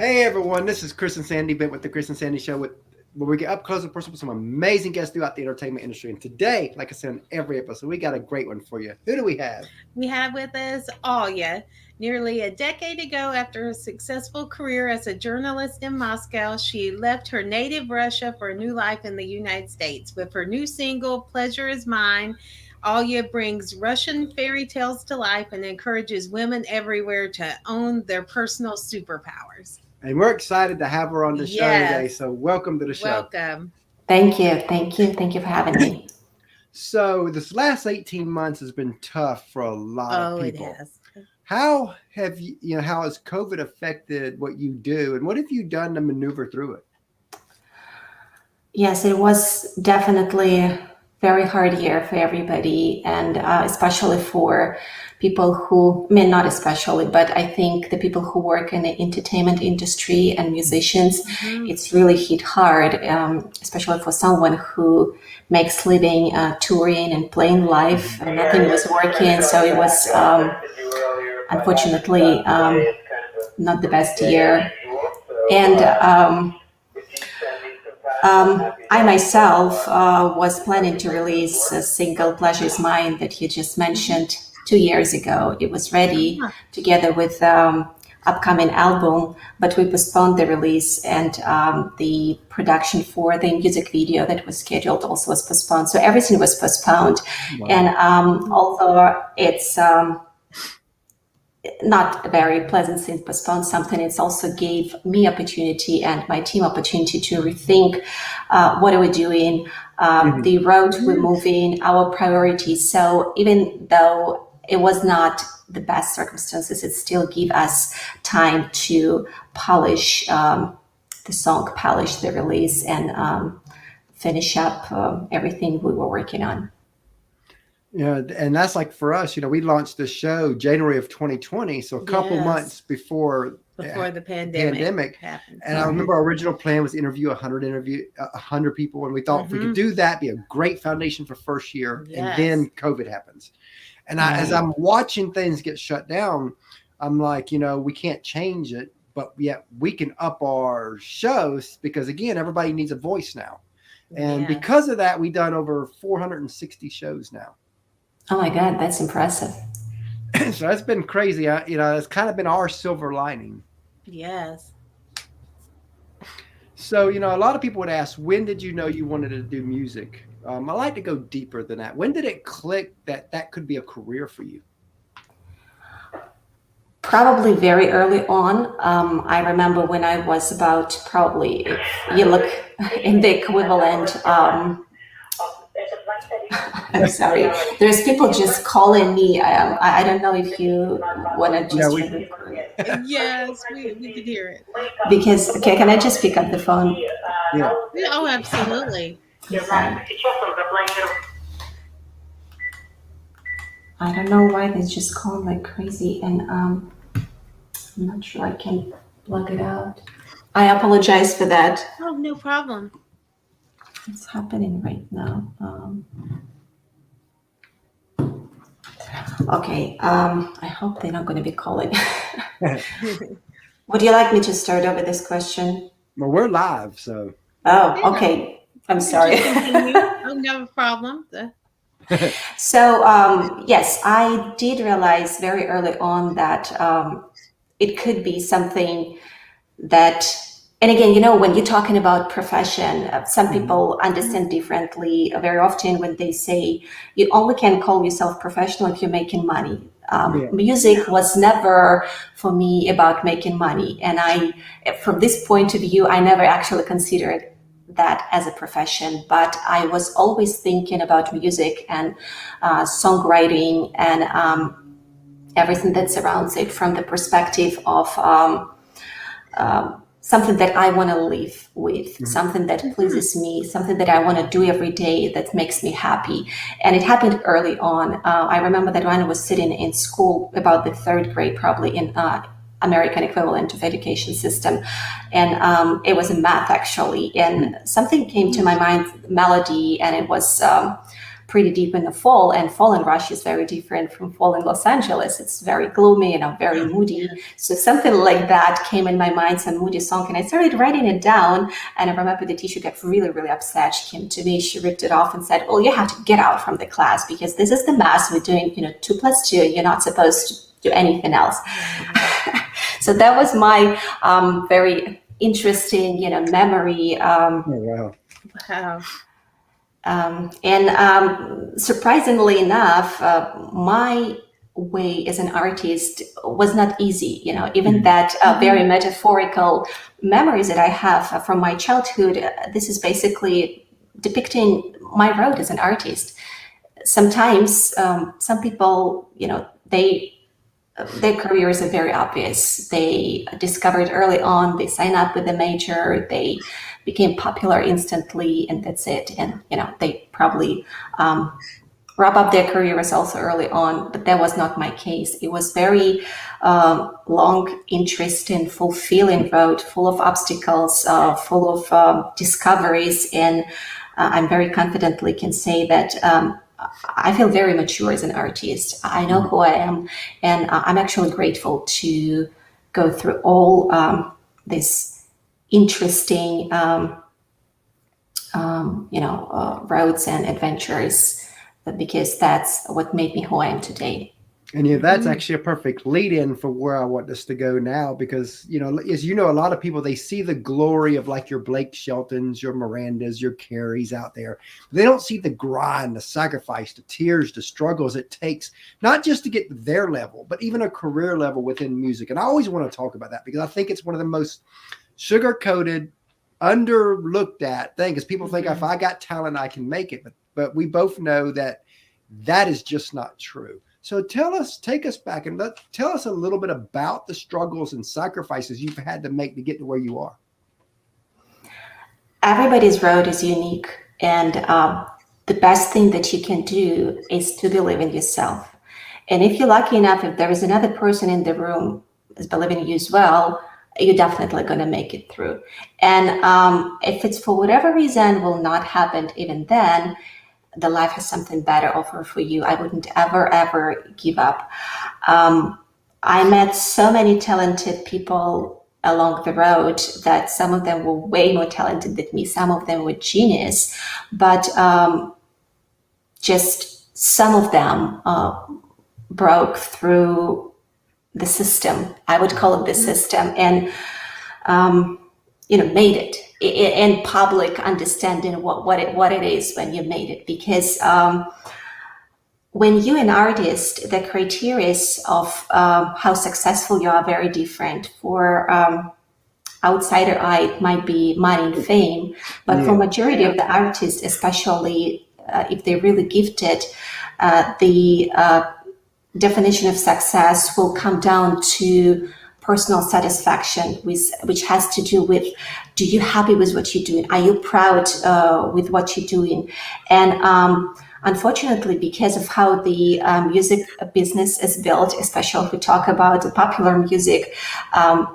Hey everyone, this is Chris and Sandy Bent with the Chris and Sandy Show, where we get up close and personal with some amazing guests throughout the entertainment industry. And today, like I said in every episode, we got a great one for you. Who do we have? We have with us ALYA. Nearly a decade ago, after a successful career as a journalist in Moscow, she left her native Russia for a new life in the United States. With her new single, Pleasure Is Mine, ALYA brings Russian fairy tales to life and encourages women everywhere to own their personal superpowers. And we're excited to have her on the show today. Yes, So welcome to the show. welcome. Thank you. Thank you. Thank you for having me. So this last 18 months has been tough for a lot Oh, of it people. has. How have how has COVID affected what you do, and what have you done to maneuver through it? Yes, it was definitely a very hard year for everybody, and especially for people who, I mean, not especially, but I think the people who work in the entertainment industry and musicians, it's really hit hard, especially for someone who makes living touring and playing live. Nothing was working, so it was unfortunately not the best year. And I myself was planning to release a single, Pleasure Is Mine, that you just mentioned 2 years ago. It was ready together with upcoming album, but we postponed the release, and the production for the music video that was scheduled also was postponed. So everything was postponed. Wow. And although it's not a very pleasant thing to postpone something, it's also gave me opportunity and my team opportunity to rethink what are we doing, the road we're moving, our priorities. So even though it was not the best circumstances, it still gave us time to polish the song, polish the release, and finish up everything we were working on. And that's like for us, we launched the show January of 2020, so a couple Yes. months before Before the pandemic happened. And I remember our original plan was to interview 100 people, and we thought if we could do that, be a great foundation for first year. Yes. And then COVID happens. And as I'm watching things get shut down, I'm like, we can't change it, but yet we can up our shows because, again, everybody needs a voice now. And Yeah. because of that, we've done over 460 shows now. Oh my God, that's impressive. So that's been crazy. It's kind of been our silver lining. Yes. So, a lot of people would ask, when did you know you wanted to do music? I like to go deeper than that. When did it click that could be a career for you? Probably very early on. I remember when I was about, probably, if you look in the equivalent, I'm sorry, there's people just calling me. I don't know if you want to just, Yes, we could hear it. because, okay, can I just pick up the phone? Yeah. Yeah, oh, absolutely. I don't know why they just call like crazy, and I'm not sure I can plug it out. I apologize for that. Oh, no problem. It's happening right now. Okay, I hope they're not going to be calling. Would you like me to start over this question? Well, we're live, so. Oh, okay. I'm sorry. Oh, no problem. So, yes, I did realize very early on that it could be something that, and again, when you're talking about profession, some people understand differently. Very often when they say you only can call yourself professional if you're making money. Music was never for me about making money. And from this point of view, I never actually considered that as a profession, but I was always thinking about music and songwriting and everything that surrounds it from the perspective of something that I want to live with, something that pleases me, something that I want to do every day that makes me happy. And it happened early on. I remember that when I was sitting in school, about the third grade, probably in American equivalent of education system. And it was in math, actually. And something came to my mind, melody, and it was pretty deep in the fall, and fall in Russia is very different from fall in Los Angeles. It's very gloomy, very moody. So something like that came in my mind, some moody song, and I started writing it down. And I remember the teacher got really, really upset. She came to me, she ripped it off and said, "Well, you have to get out from the class because this is the math. We're doing, 2 + 2. You're not supposed to do anything else." So that was my very interesting, memory. Oh, wow. And surprisingly enough, my way as an artist was not easy. Even that very metaphorical memories that I have from my childhood, this is basically depicting my road as an artist. Sometimes some people, their careers are very obvious. They discovered early on, they sign up with a major, they became popular instantly, and that's it. And, they probably wrap up their careers also early on, but that was not my case. It was very long, interesting, fulfilling road, full of obstacles, full of discoveries. And I'm very confidently can say that I feel very mature as an artist. I know who I am, and I'm actually grateful to go through all this interesting, roads and adventures, because that's what made me who I am today. And that's actually a perfect lead-in for where I want us to go now, because as a lot of people, they see the glory of like your Blake Sheltons, your Mirandas, your Carries out there. They don't see the grind, the sacrifice, the tears, the struggles it takes, not just to get to their level, but even a career level within music. And I always want to talk about that because I think it's one of the most sugar-coated, underlooked at thing, because people think if I got talent, I can make it. But we both know that is just not true. So take us back and tell us a little bit about the struggles and sacrifices you've had to make to get to where you are. Everybody's road is unique. And the best thing that you can do is to believe in yourself. And if you're lucky enough, if there is another person in the room is believing in you as well, you're definitely going to make it through. And if it's for whatever reason will not happen even then, the life has something better offer for you. I wouldn't ever give up. I met so many talented people along the road that some of them were way more talented than me. Some of them were genius, but just some of them broke through the system. I would call it the system, and made it in public, understanding what it is when you made it. Because when you're an artist, the criteria of how successful you are very different. For outsider eye, it might be money and fame, but for majority of the artists, especially if they're really gifted, the definition of success will come down to personal satisfaction, which has to do with, do you happy with what you're doing? Are you proud with what you're doing? And unfortunately, because of how the music business is built, especially if we talk about the popular music,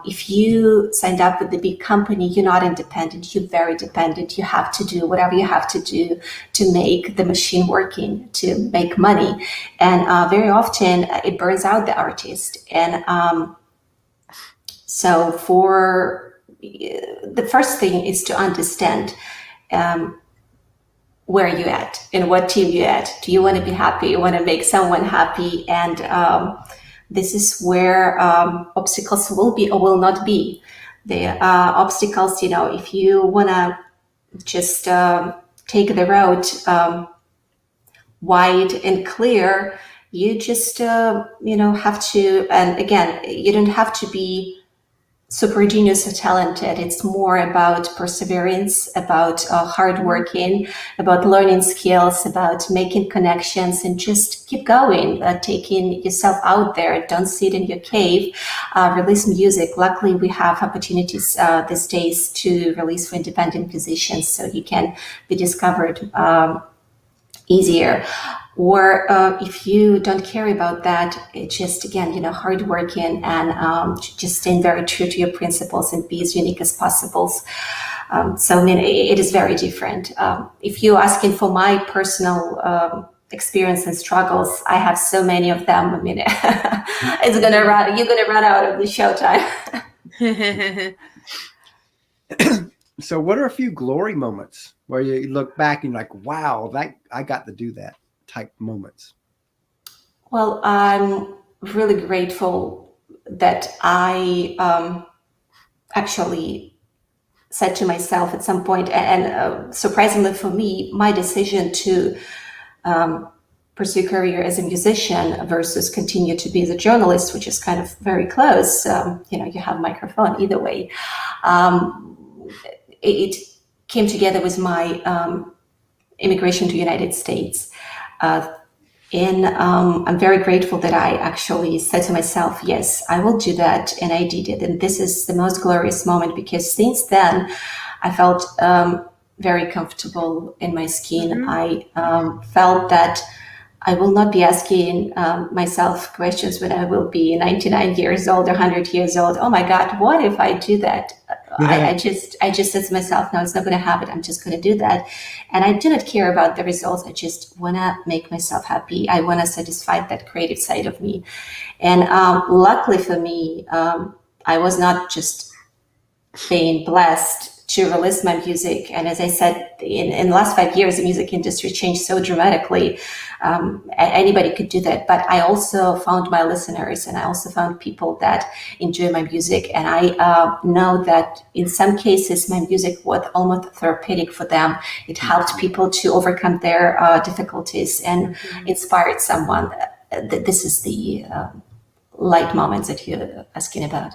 if you signed up with the big company, you're not independent, you're very dependent. You have to do whatever you have to do to make the machine working, to make money. And very often it burns out the artist. And so for the first thing is to understand where you're at and what team you're at. Do you want to be happy? You want to make someone happy? And this is where obstacles will be or will not be. The obstacles, if you want to just take the road wide and clear, you just, have to, and again, you don't have to be super genius or talented. It's more about perseverance, about hard working, about learning skills, about making connections, and just keep going, taking yourself out there. Don't sit in your cave, release music. Luckily, we have opportunities these days to release for independent musicians, so you can be discovered easier. Or if you don't care about that, it's just, again, hard working and just staying very true to your principles and be as unique as possible. So I mean, it is very different. If you're asking for my personal experience and struggles, I have so many of them. I mean, you're gonna run out of the showtime. So what are a few glory moments where you look back and you're like, wow, that I got to do that type moments? Well, I'm really grateful that I actually said to myself at some point, and surprisingly for me, my decision to pursue career as a musician versus continue to be as a journalist, which is kind of very close. You have a microphone either way. It came together with my immigration to the United States. And I'm very grateful that I actually said to myself, yes, I will do that. And I did it. And this is the most glorious moment, because since then I felt very comfortable in my skin. I felt that I will not be asking myself questions when I will be 99 years old or 100 years old. Oh my God, what if I do that? I just said to myself, no, it's not going to happen. I'm just going to do that. And I do not care about the results. I just want to make myself happy. I want to satisfy that creative side of me. And luckily for me, I was not just being blessed to release my music. And as I said, in the last 5 years, the music industry changed so dramatically. Anybody could do that. But I also found my listeners, and I also found people that enjoy my music. And I know that in some cases, my music was almost therapeutic for them. It helped people to overcome their difficulties and inspired someone. This is the light moments that you're asking about.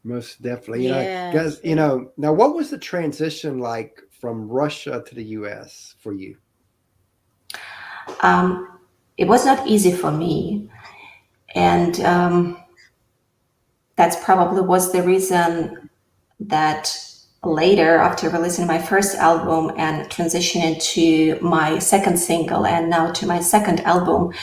Most definitely. Because, now what was the transition like from Russia to the US for you? It was not easy for me. And that's probably was the reason that later, after releasing my first album and transitioning to my second single and now to my second album,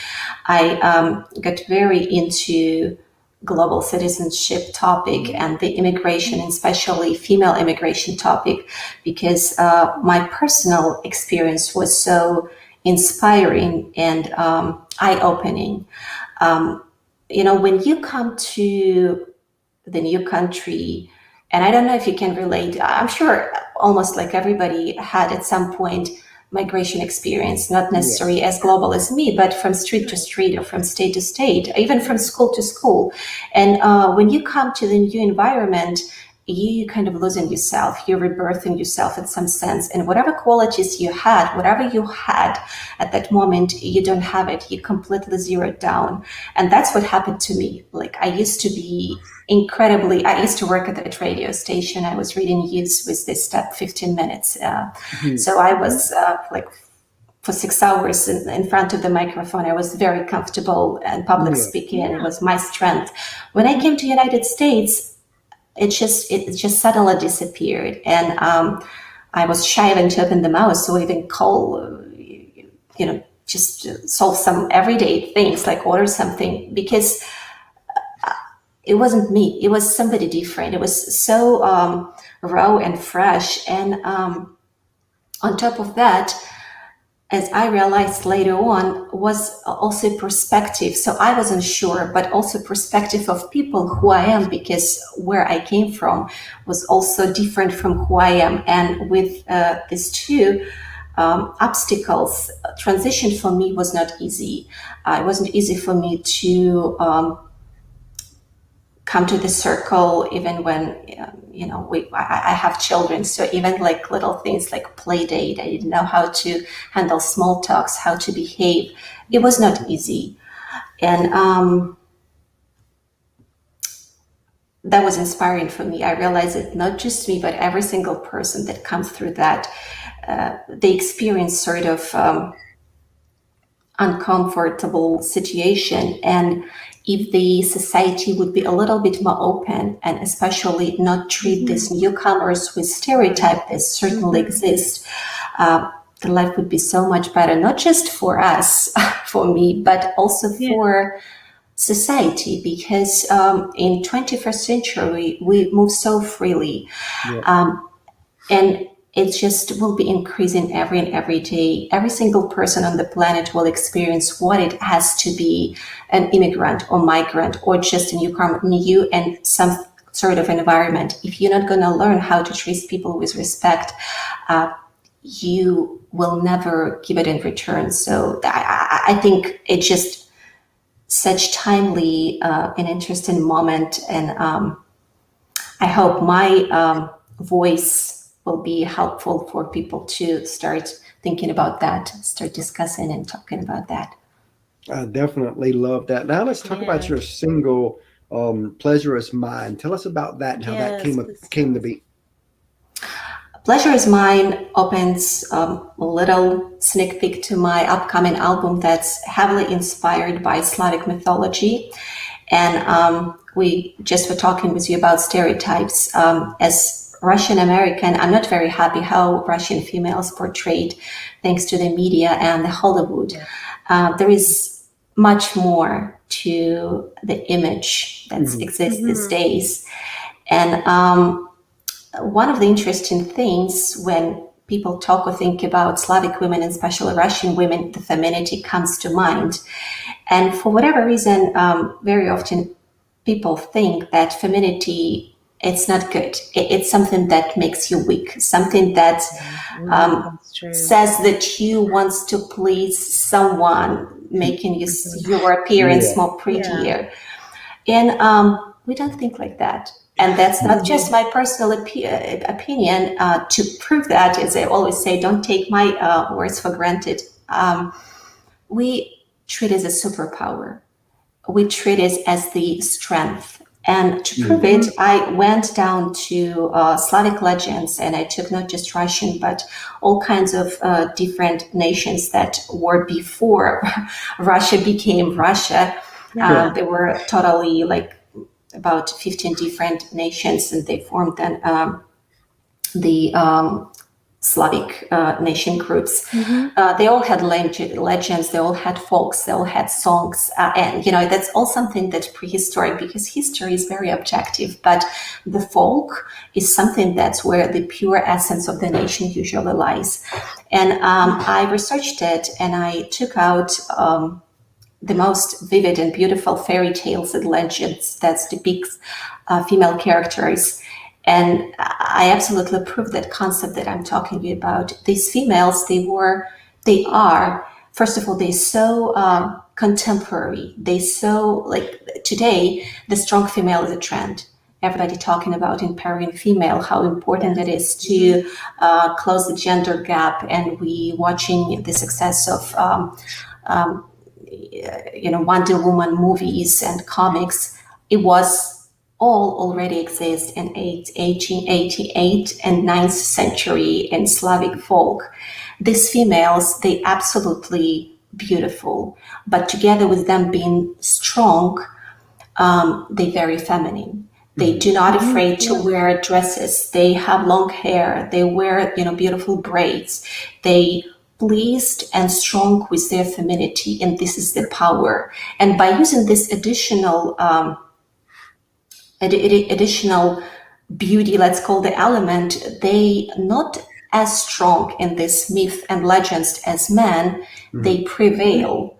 I got very into global citizenship topic and the immigration, and especially female immigration topic, because my personal experience was so inspiring and eye-opening. When you come to the new country, and I don't know if you can relate, I'm sure almost like everybody had at some point migration experience, not necessarily as global as me, but from street to street or from state to state, even from school to school. And when you come to the new environment, you kind of losing yourself, you're rebirthing yourself in some sense. And whatever qualities you had, whatever you had at that moment, you don't have it. You completely zeroed down. And that's what happened to me. Like I used to work at that radio station. I was reading news with this step 15 minutes. So I was for 6 hours in front of the microphone. I was very comfortable, and public speaking was my strength. When I came to United States, it just suddenly disappeared. And I was shy even to open the mouth, so even call, just solve some everyday things like order something, because it wasn't me. It was somebody different. It was so raw and fresh. And on top of that, as I realized later on, was also perspective. So I wasn't sure, but also perspective of people who I am, because where I came from was also different from who I am. And with these two obstacles, transition for me was not easy. It wasn't easy for me to come to the circle, even when, I have children. So even like little things like play date, I didn't know how to handle small talks, how to behave. It was not easy. And that was inspiring for me. I realized that not just me, but every single person that comes through that, they experience sort of uncomfortable situation. And if the society would be a little bit more open, and especially not treat these newcomers with stereotypes that certainly exist, the life would be so much better, not just for us, for me, but also for society, because in 21st century, we move so freely. And it just will be increasing every day. Every single person on the planet will experience what it has to be an immigrant or migrant or just a newcomer, new and some sort of environment. If you're not going to learn how to treat people with respect, you will never give it in return. So I think it's just such timely and interesting moment. And I hope my voice will be helpful for people to start thinking about that, start discussing and talking about that. I definitely love that. Now let's talk about your single, Pleasure Is Mine. Tell us about that and how that came to be. Pleasure Is Mine opens a little sneak peek to my upcoming album that's heavily inspired by Slavic mythology. And we just were talking with you about stereotypes. As Russian American, I'm not very happy how Russian females portrayed thanks to the media and the Hollywood. There is much more to the image that exists these days. And one of the interesting things when people talk or think about Slavic women, and especially Russian women, the femininity comes to mind. And for whatever reason, very often people think that femininity, it's not good. It's something that makes you weak, something that says that you want to please someone, making your appearance more prettier. And we don't think like that. And that's not just my personal opinion. To prove that, as I always say, don't take my words for granted. We treat it as a superpower. We treat it as the strength. And to prove it, I went down to Slavic legends, and I took not just Russian, but all kinds of different nations that were before Russia became Russia. There were totally like about 15 different nations, and they formed then the Slavic nation groups. They all had legends, they all had folks, they all had songs. And, that's all something that's prehistoric, because history is very objective. But the folk is something that's where the pure essence of the nation usually lies. And I researched it, and I took out the most vivid and beautiful fairy tales and legends that depicts female characters. And I absolutely proved that concept that I'm talking about. These females, they are, first of all, they're so contemporary. They so, like, today, the strong female is a trend. Everybody talking about empowering female, how important it is to close the gender gap. And we watching the success of Wonder Woman movies and comics. It was all already exist in 1888 and 9th century in Slavic folk. These females, they absolutely beautiful, but together with them being strong, they very feminine. They do not afraid to wear dresses. They have long hair. They wear, beautiful braids. They pleased and strong with their femininity, and this is the power. And by using this additional beauty, let's call the element, they not as strong in this myth and legends as men. They prevail.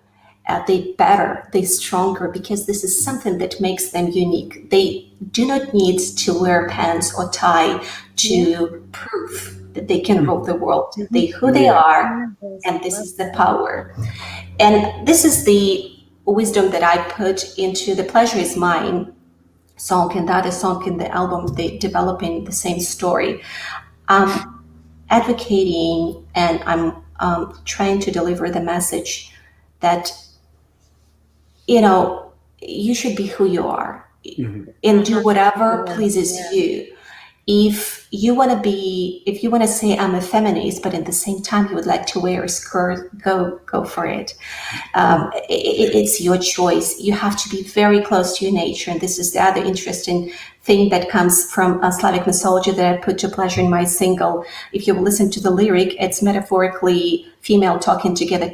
They better, they stronger, because this is something that makes them unique. They do not need to wear pants or tie to prove that they can rule the world. They who they are, and this is the power. And this is the wisdom that I put into the Pleasure Is Mine song, and that is song in the album, they developing the same story. I'm advocating, and I'm trying to deliver the message that, you should be who you are and do whatever pleases you. If you want to say I'm a feminist, but at the same time you would like to wear a skirt, go for it. It's your choice. You have to be very close to your nature. And this is the other interesting thing that comes from Slavic mythology that I put to pleasure in my single. If you listen to the lyric, it's metaphorically female talking together,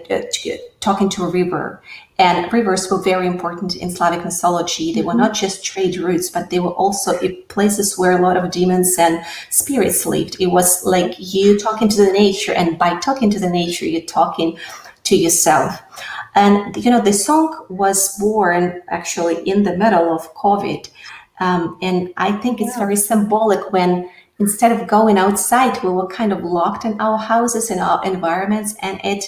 talking to a river. And rivers were very important in Slavic mythology. They were not just trade routes, but they were also places where a lot of demons and spirits lived. It was like you talking to the nature, and by talking to the nature, you're talking to yourself. And, the song was born actually in the middle of COVID. And I think it's very symbolic when instead of going outside, we were kind of locked in our houses, in our environments, and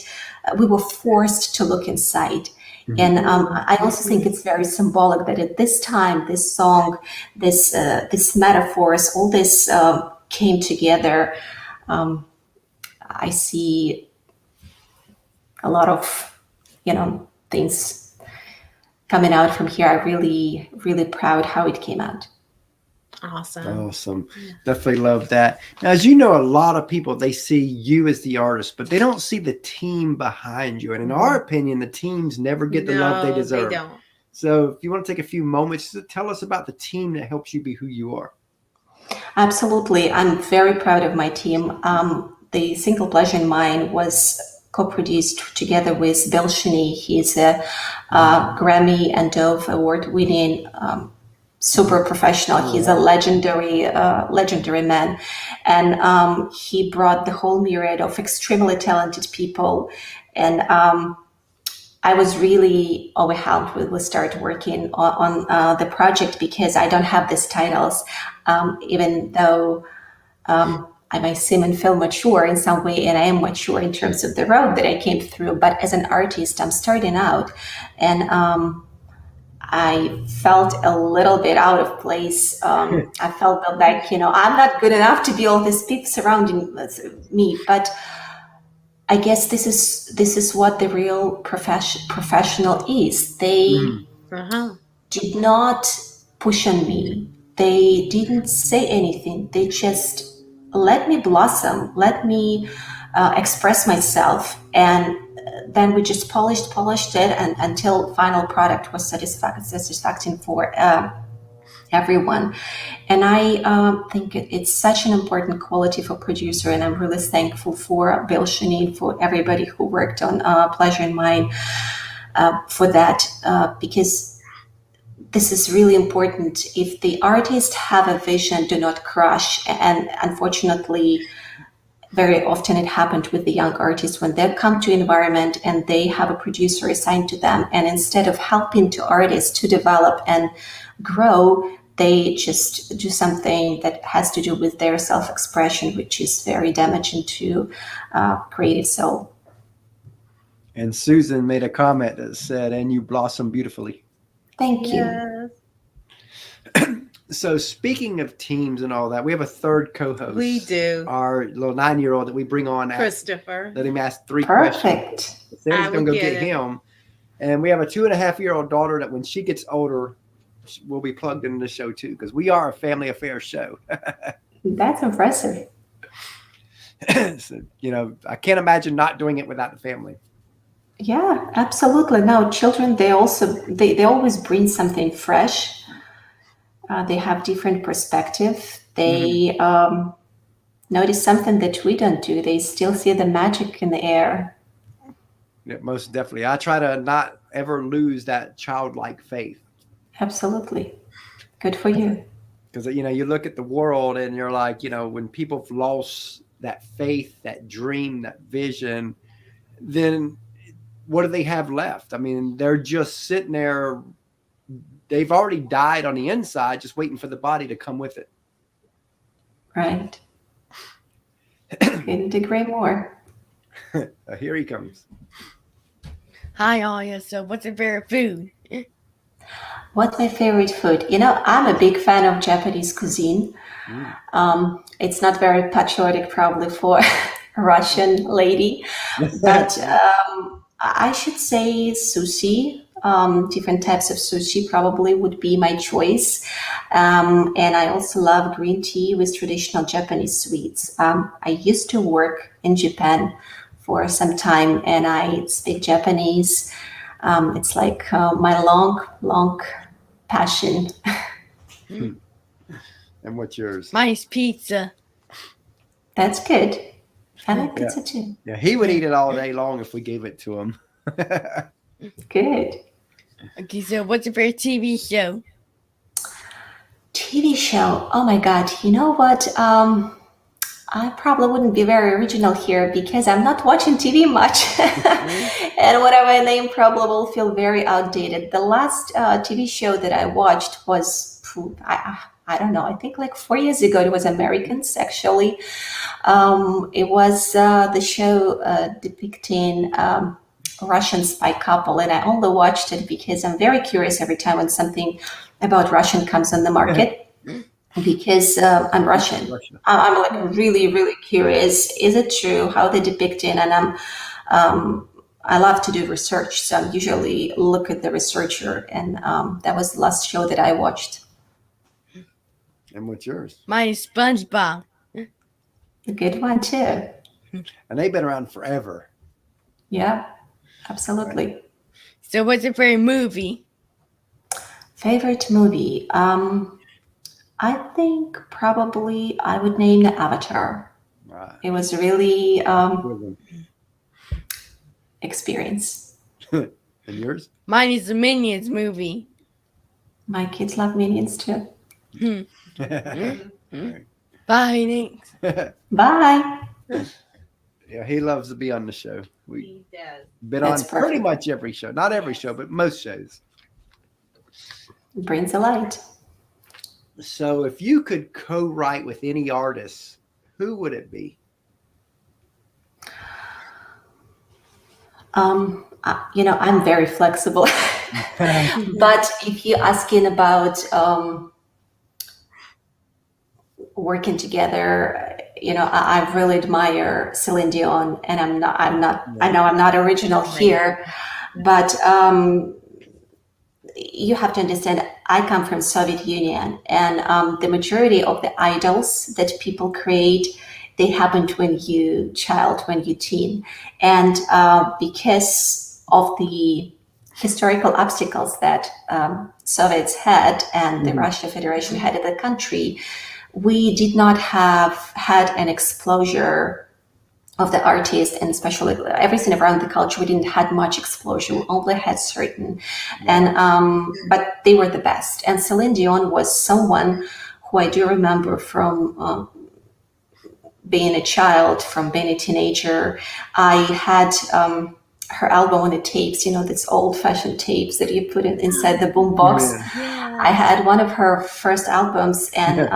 we were forced to look inside. And I also think it's very symbolic that at this time, this song, this metaphors, all this came together. I see a lot of, things coming out from here. I'm really, really proud how it came out. Awesome. Definitely love that. Now, as you know, a lot of people, they see you as the artist, but they don't see the team behind you. And in our opinion, the teams never get the love they deserve. They don't. So if you want to take a few moments to tell us about the team that helps you be who you are. Absolutely. I'm very proud of my team. The Single Pleasure in Mine was co-produced together with Bill Shinny. He's a Grammy and Dove award-winning super professional. He's a legendary man, and he brought the whole myriad of extremely talented people. And I was really overwhelmed when we started working on the project, because I don't have these titles, even though I might seem and feel mature in some way, and I am mature in terms of the road that I came through. But as an artist, I'm starting out, and I felt a little bit out of place. I felt like, I'm not good enough to be all these people surrounding me. But I guess this is what the real professional is. They did not push on me. They didn't say anything. They just let me blossom, let me express myself, and then we just polished it, and until final product was satisfactory for everyone. And I think it's such an important quality for producer, and I'm really thankful for Bill Shanine, for everybody who worked on Pleasure in Mine for that, because this is really important. If the artists have a vision, do not crush. And unfortunately, very often it happened with the young artists when they come to environment and they have a producer assigned to them. And instead of helping the artists to develop and grow, they just do something that has to do with their self-expression, which is very damaging to creative soul. And Susan made a comment that said, "And you blossom beautifully." Thank you. Yes. So speaking of teams and all that, we have a third co-host. We do. Our little 9-year-old that we bring on. Christopher. Let him ask 3 Perfect. questions. Sarah's going to go get him. And we have a 2.5-year-old daughter that when she gets older, will be plugged into the show too, because we are a family affairs show. That's impressive. So, I can't imagine not doing it without the family. Yeah, absolutely. Now, children, they always bring something fresh. They have different perspective. They notice something that we don't do. They still see the magic in the air. Yeah, most definitely. I try to not ever lose that childlike faith. Absolutely. Good for you. Because, you look at the world and you're like, when people have lost that faith, that dream, that vision, then what do they have left? I mean, they're just sitting there. They've already died on the inside, just waiting for the body to come with it. Right. Couldn't agree more. Here he comes. Hi, ALYA. So what's your favorite food? What's my favorite food? I'm a big fan of Japanese cuisine. It's not very patriotic probably for a Russian lady, but I should say sushi. Different types of sushi probably would be my choice. And I also love green tea with traditional Japanese sweets. I used to work in Japan for some time, and I speak Japanese. It's like my long passion. And what's yours? Mine's pizza. That's good. I like Yeah. pizza too. Yeah, he would eat it all day long if we gave it to him. Good. Okay, so what's your favorite TV show? TV show. Oh my God. You know what? I probably wouldn't be very original here because I'm not watching TV much. And whatever I name probably will feel very outdated. The last TV show that I watched was, I don't know, I think like 4 years ago. It was Americans, actually. It was the show depicting Russian spy couple. And I only watched it because I'm very curious every time when something about Russian comes on the market. Because I'm Russian. Russia. I'm like really, really curious. Is it true how they depict it? And I love to do research, so I usually look at the researcher. And that was the last show that I watched. And what's yours? Mine is SpongeBob. A good one too. And they've been around forever. Yeah, absolutely. So what's your favorite movie? Favorite movie? I think probably I would name the Avatar. Right. It was a really Good one. experience. And yours? Mine is the Minions movie. My kids love Minions too. Bye, thanks. Bye. Yeah, he loves to be on the show. We've He does. been That's on pretty perfect. much every show. Not every show, but most shows. Brings a light. So if you could co-write with any artist, who would it be? I'm very flexible. But if you're asking about working together, I really admire Celine Dion, and I know I'm not original here, but you have to understand, I come from Soviet Union, and the majority of the idols that people create, they happened when you teen. And because of the historical obstacles that Soviets had and the Russian Federation had in the country, we did not have had an exposure of the artists, and especially everything around the culture. We didn't had much exposure. We only had certain, and but they were the best. And Celine Dion was someone who I do remember from being a child, from being a teenager. I had her album on the tapes, these old-fashioned tapes that you put inside the boombox. Yeah. I had one of her first albums, and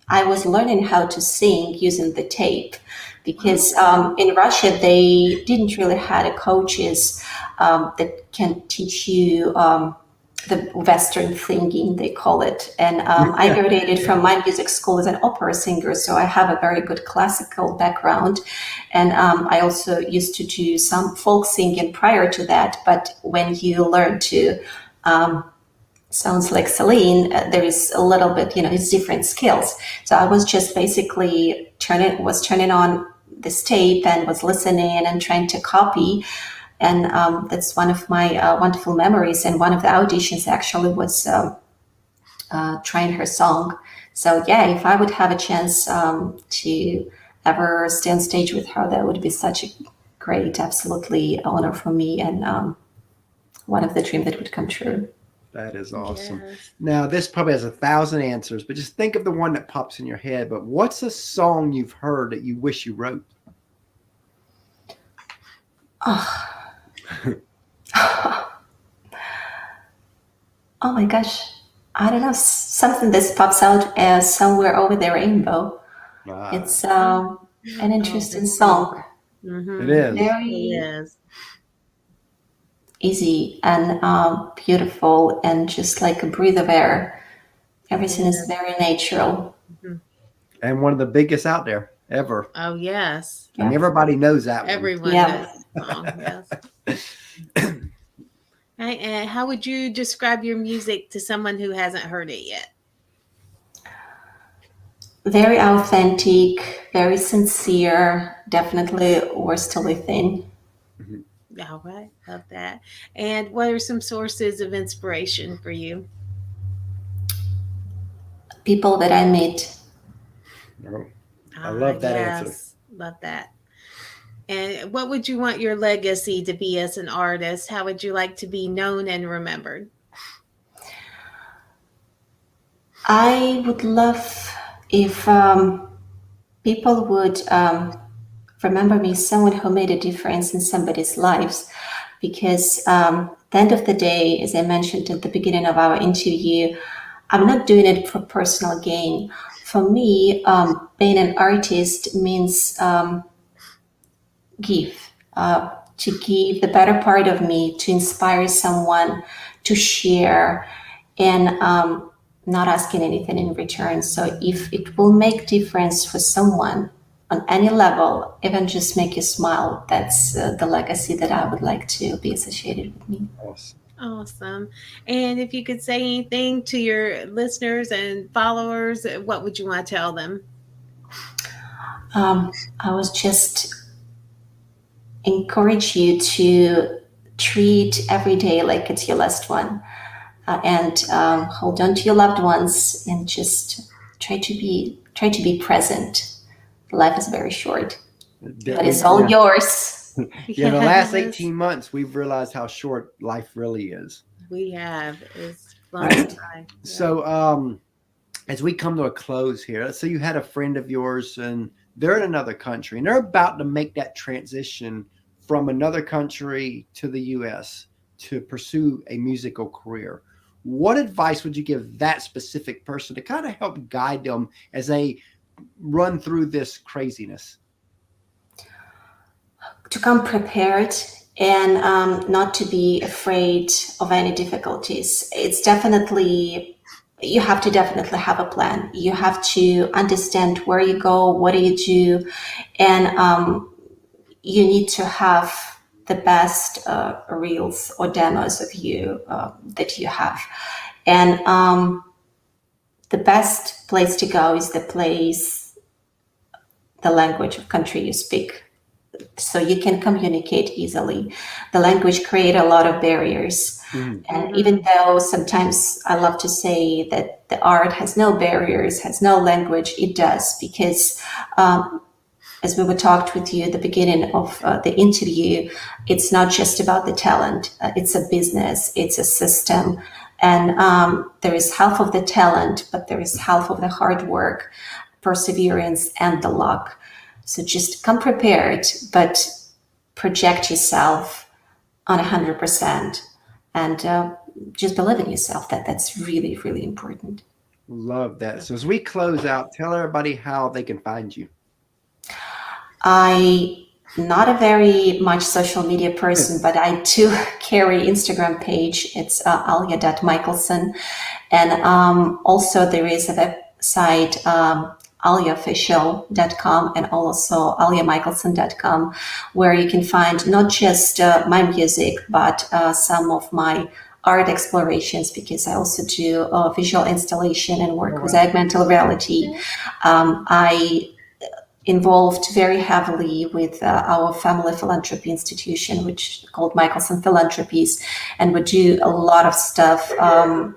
I was learning how to sing using the tape. Because in Russia, they didn't really have coaches that can teach you the Western singing, they call it. And I graduated from my music school as an opera singer, so I have a very good classical background. And I also used to do some folk singing prior to that. But when you learn to sounds like Celine, there is a little bit, it's different skills. So I was just basically turning on this tape and was listening and trying to copy. And that's one of my wonderful memories. And one of the auditions actually was trying her song. So yeah, if I would have a chance to ever stay on stage with her, that would be such a great, absolutely honor for me, and one of the dreams that would come true. That is awesome. Yes. Now, this probably has 1,000 answers, but just think of the one that pops in your head. But what's a song you've heard that you wish you wrote? Oh. Oh my gosh. I don't know. Something that pops out as Somewhere Over the Rainbow. Ah, It's an interesting song. Mhm. it is. Very Yes. easy and beautiful, and just like a breath of air. Everything is very natural. And one of the biggest out there ever. Oh, yes. And everybody knows that one. Everyone Yeah. knows the song. Yes. And how would you describe your music to someone who hasn't heard it yet? Very authentic, very sincere, definitely worth to live in. All right. Love that. And what are some sources of inspiration for you? people that I meet. Oh, I love that answer. Yes, love that. And what would you want your legacy to be as an artist? How would you like to be known and remembered? I would love if people would remember me as someone who made a difference in somebody's lives, because at the end of the day, as I mentioned at the beginning of our interview, I'm not doing it for personal gain. For me, being an artist means to give the better part of me, to inspire someone, to share, and not asking anything in return. So if it will make difference for someone on any level, even just make you smile, that's the legacy that I would like to be associated with me. Awesome. Awesome. And if you could say anything to your listeners and followers, what would you want to tell them? I was just encourage you to treat every day like it's your last one, and hold on to your loved ones, and just try to be present. Life is very short, but it's all yours. Yeah, the last Yes. 18 months, we've realized how short life really is. We have. It's flown by. So, as we come to a close here, let's say you had a friend of yours and they're in another country and they're about to make that transition from another country to the U.S. to pursue a musical career. What advice would you give that specific person to kind of help guide them as they run through this craziness? To come prepared, and not to be afraid of any difficulties. It's definitely, you have to definitely have a plan. You have to understand where you go, what do you do, and you need to have the best reels or demos of you that you have. And the best place to go is the language of country you speak, so you can communicate easily. The language create a lot of barriers. And even though sometimes I love to say that the art has no barriers, has no language, it does, because as we were talked with you at the beginning of the interview, it's not just about the talent. It's a business, it's a system. And there is half of the talent, but there is half of the hard work, perseverance, and the luck. So just come prepared, but project yourself on 100%, and just believe in yourself. That's really, really important. Love that. So as we close out, tell everybody how they can find you. I not a very much social media person, but I do carry Instagram page. It's ALYA.Michelson. And also there is a website, ALYAofficial.com, and also ALYAMichelson.com, where you can find not just my music, but some of my art explorations, because I also do visual installation and work with augmented reality. I involved very heavily with our family philanthropy institution, which is called Michelson Philanthropies, and we do a lot of stuff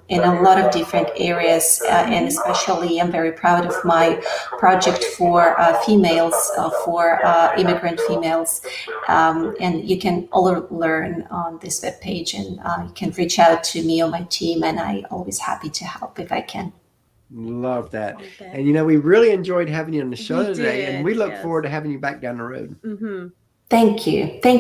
in a lot of different areas, and especially I'm very proud of my project for females, for immigrant females, and you can all learn on this webpage, and you can reach out to me or my team, and I'm always happy to help if I can. Love that. Okay. And we really enjoyed having you on the show We today, did, and we look yes. forward to having you back down the road. Mm-hmm. Thank you.